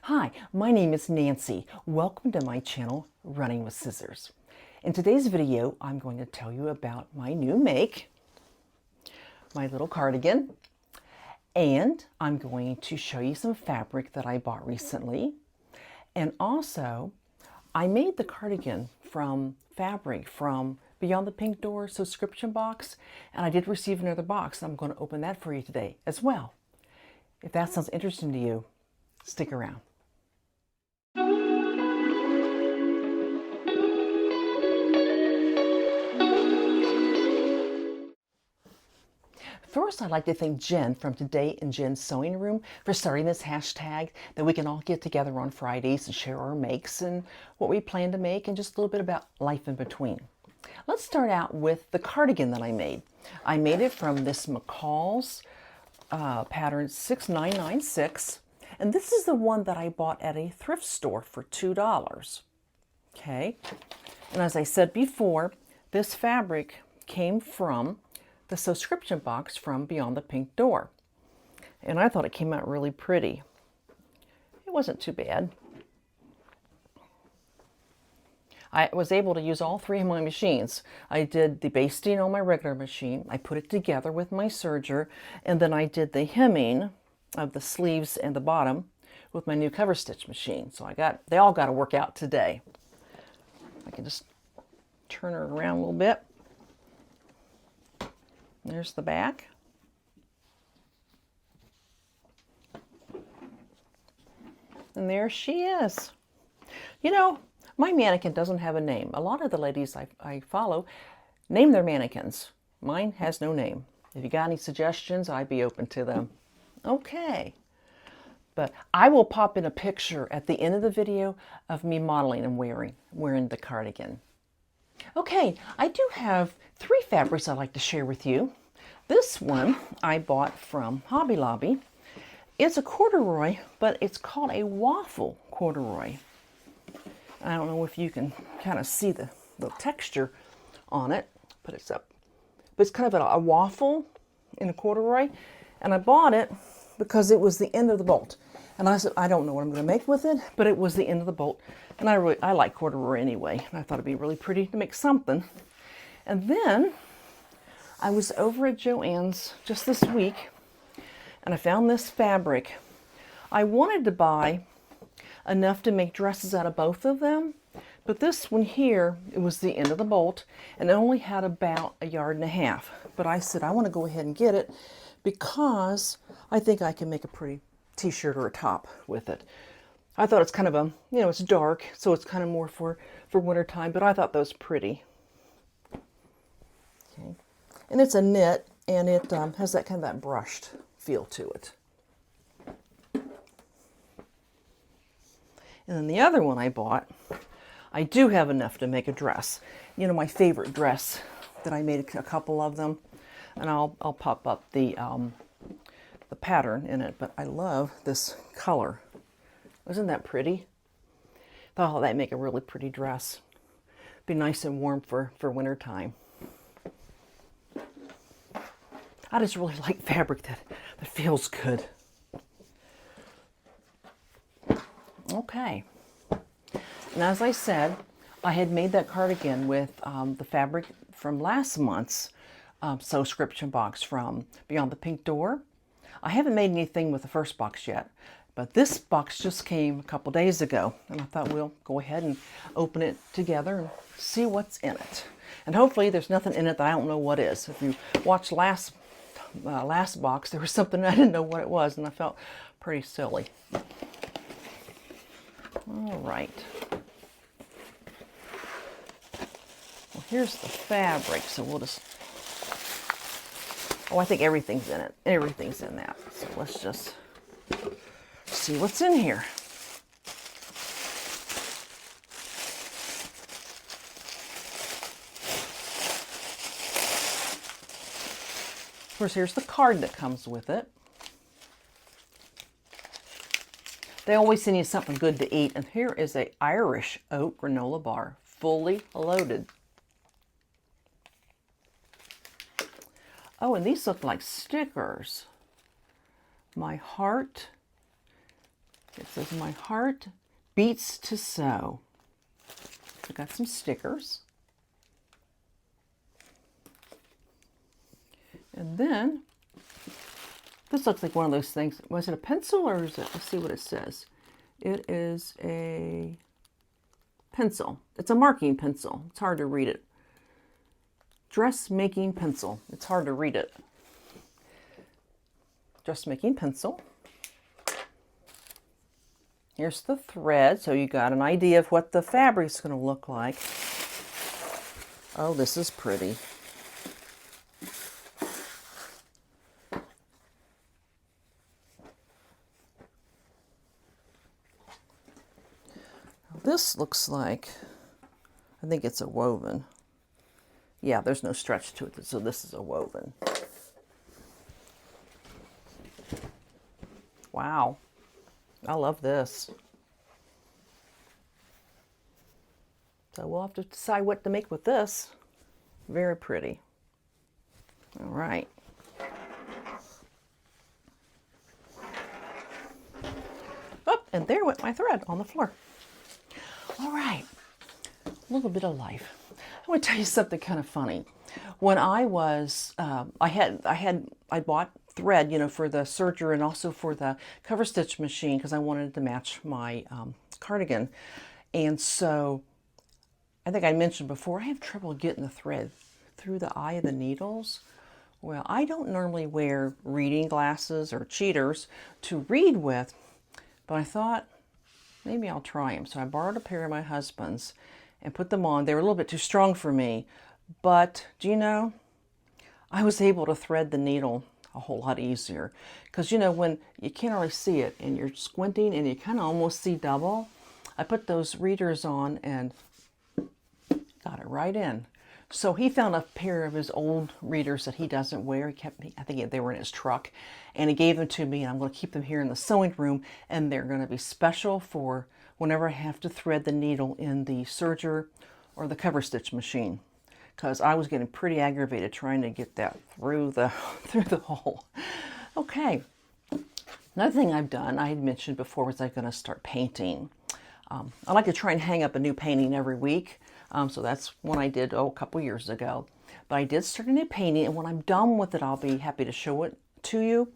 Hi, my name is Nancy. Welcome to my channel, Running with Scissors. In today's video, I'm going to tell you about my new make, my little cardigan, and I'm going to show you some fabric that I bought recently. And also, I made the cardigan from fabric from Beyond the Pink Door Sewscription box, and I did receive another box. I'm going to open that for you today as well. If that sounds interesting to you, stick around. First, I'd like to thank Jen from Today in Jen's Sewing Room for starting this hashtag that we can all get together on Fridays and share our makes and what we plan to make and just a little bit about life in between. Let's start out with the cardigan that I made. I made it from this McCalls pattern 6996, and this is the one that I bought at a thrift store for $2. Okay, and as I said before, this fabric came from the Sewscription box from Beyond the Pink Door. And I thought it came out really pretty. It wasn't too bad. I was able to use all three of my machines. I did the basting on my regular machine. I put it together with my serger, and then I did the hemming of the sleeves and the bottom with my new cover stitch machine. So they all got to work out today. I can just turn her around a little bit. There's the back. And there she is. You know, my mannequin doesn't have a name. A lot of the ladies I follow name their mannequins. Mine has no name. If you got any suggestions, I'd be open to them. Okay. But I will pop in a picture at the end of the video of me modeling and wearing the cardigan. Okay, I do have three fabrics I'd like to share with you. This one I bought from Hobby Lobby. It's a corduroy, but it's called a waffle corduroy. I don't know if you can kind of see the texture on it, but it's kind of a waffle in a corduroy. And I bought it because it was the end of the bolt. And I said, I don't know what I'm going to make with it, but it was the end of the bolt. And I like corduroy anyway. And I thought it'd be really pretty to make something. And then I was over at Joann's just this week, and I found this fabric. I wanted to buy enough to make dresses out of both of them, but this one here, it was the end of the bolt, and it only had about 1.5 yards. But I said, I want to go ahead and get it because I think I can make a pretty t-shirt or a top with it. I thought it's kind of it's dark, so it's kind of more for winter time, but I thought that was pretty. Okay. And it's a knit, and it has that kind of that brushed feel to it. And then the other one I bought, I do have enough to make a dress. You know, my favorite dress that I made a couple of them, and I'll pop up the pattern in it, but I love this color. Isn't that pretty? Thought that'd make a really pretty dress. Be nice and warm for winter time. I just really like fabric that feels good. Okay. And as I said, I had made that cardigan with the fabric from last month's Sewscription box from Beyond the Pink Door. I haven't made anything with the first box yet, but this box just came a couple days ago, and I thought we'll go ahead and open it together and see what's in it. And hopefully there's nothing in it that I don't know what is. If you watched last box, there was something I didn't know what it was, and I felt pretty silly. All right. Well, here's the fabric, so we'll just... Oh, I think everything's in it. Everything's in that. So let's just see what's in here. Of course, here's the card that comes with it. They always send you something good to eat, and here is a Irish oat granola bar, fully loaded. Oh, and these look like stickers. My heart It says, "My heart beats to sew." I got some stickers. And then, this looks like one of those things. Was it a pencil or is it, let's see what it says. It is a pencil. It's a marking pencil. It's hard to read it. Dressmaking pencil. It's hard to read it. Dressmaking pencil. Here's the thread, so you got an idea of what the fabric's going to look like. Oh, this is pretty. This looks like, I think it's a woven. Yeah, there's no stretch to it, so this is a woven. Wow, I love this. So we'll have to decide what to make with this. Very pretty. All right. Oh, and there went my thread on the floor. All right, a little bit of life. I want to tell you something kind of funny. When I was, I bought thread, you know, for the serger and also for the cover stitch machine because I wanted to match my cardigan. And so, I think I mentioned before, I have trouble getting the thread through the eye of the needles. Well, I don't normally wear reading glasses or cheaters to read with, but I thought, maybe I'll try them. So I borrowed a pair of my husband's and put them on. They were a little bit too strong for me, but do you know, I was able to thread the needle a whole lot easier. Because you know, when you can't really see it and you're squinting and you kind of almost see double, I put those readers on and got it right in. So he found a pair of his old readers that he doesn't wear. He kept me, I think they were in his truck, and he gave them to me, and I'm going to keep them here in the sewing room, and they're going to be special for whenever I have to thread the needle in the serger or the cover stitch machine, because I was getting pretty aggravated trying to get that through the hole. Okay, another thing I've done, I had mentioned before, was I'm going to start painting. I like to try and hang up a new painting every week. So that's one I did, a couple years ago. But I did start a new painting, and when I'm done with it, I'll be happy to show it to you.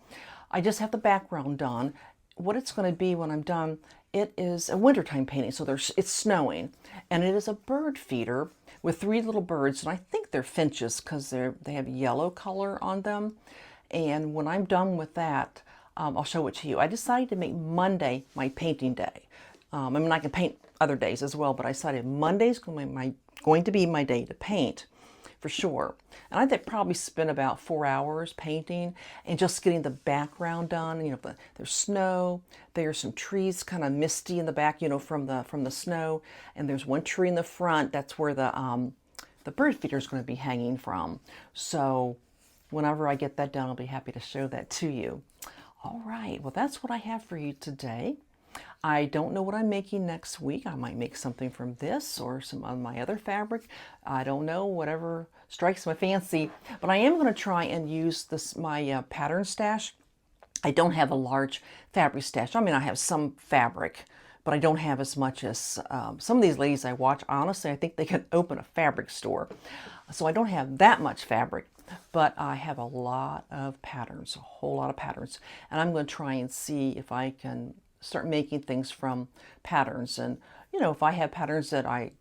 I just have the background done. What it's going to be when I'm done, it is a wintertime painting. So it's snowing, and it is a bird feeder with 3 little birds, and I think they're finches because they have yellow color on them. And when I'm done with that, I'll show it to you. I decided to make Monday my painting day. I mean, I can paint other days as well, but I decided Monday's going to be my day to paint for sure. And I think probably spent about 4 hours painting and just getting the background done. You know, there's snow, there's some trees kind of misty in the back, you know, from the snow, and there's one tree in the front. That's where the bird feeder is going to be hanging from. So whenever I get that done, I'll be happy to show that to you. All right, well, that's what I have for you today. I don't know what I'm making next week. I might make something from this or some of my other fabric. I don't know, whatever strikes my fancy. But I am going to try and use my pattern stash. I don't have a large fabric stash. I mean, I have some fabric, but I don't have as much as some of these ladies I watch. Honestly, I think they could open a fabric store. So I don't have that much fabric, but I have a lot of patterns, a whole lot of patterns. And I'm going to try and see if I can start making things from patterns. And you know, if I have patterns that I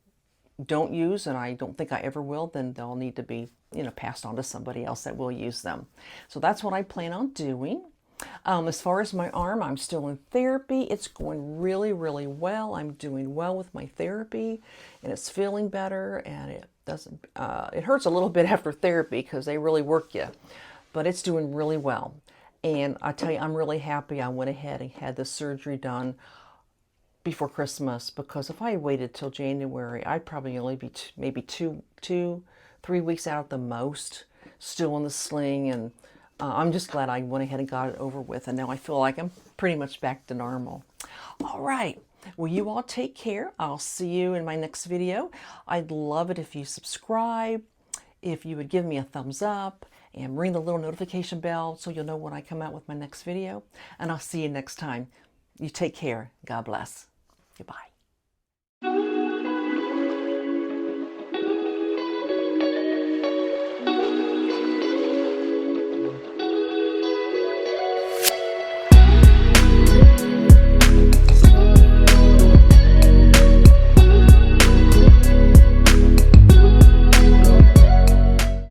don't use and I don't think I ever will, then they'll need to be, you know, passed on to somebody else that will use them. So that's what I plan on doing. As far as my arm, I'm still in therapy. It's going really, really well. I'm doing well with my therapy, and it's feeling better, and it doesn't, it hurts a little bit after therapy because they really work you, but it's doing really well. And I tell you, I'm really happy I went ahead and had the surgery done before Christmas, because if I had waited till January, I'd probably only be maybe 3 weeks out at the most, still in the sling. And I'm just glad I went ahead and got it over with. And now I feel like I'm pretty much back to normal. All right. Well, you all take care. I'll see you in my next video. I'd love it if you subscribe, if you would give me a thumbs up, and ring the little notification bell so you'll know when I come out with my next video. And I'll see you next time. You take care. God bless. Goodbye.